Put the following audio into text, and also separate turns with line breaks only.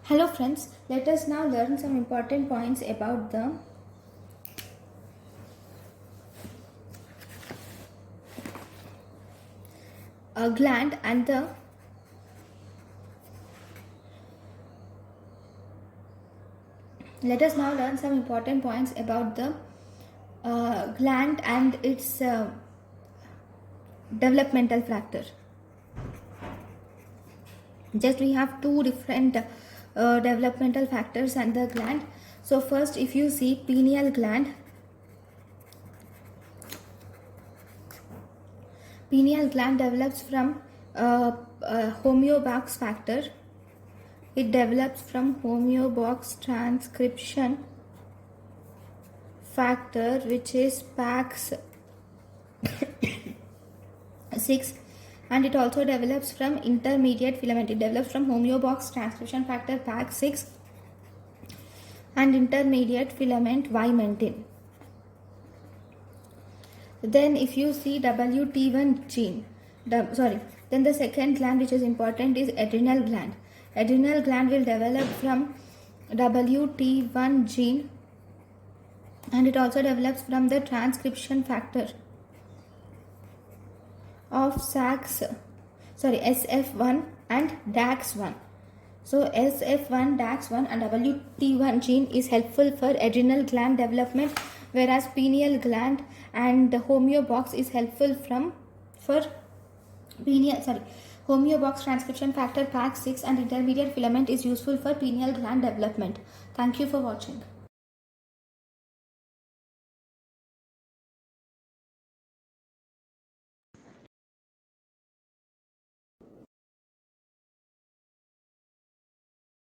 Hello friends, let us now learn some important points about the gland and the gland and its developmental factor. Just we have two different developmental factors and the gland. So first, if you see pineal gland develops from homeobox factor. It develops from homeobox transcription factor, which is PAX6, and it also develops from intermediate filament. It develops from homeobox transcription factor PAX6 and intermediate filament vimentin. Then if you see WT1 gene, then the second gland which is important is adrenal gland. Adrenal gland will develop from WT1 gene, and it also develops from the transcription factor of SF1 and DAX1. So SF1, DAX1 and WT1 gene is helpful for adrenal gland development, whereas pineal gland and the homeobox is helpful for homeobox transcription factor PAX6 and intermediate filament is useful for pineal gland development. Thank you for watching.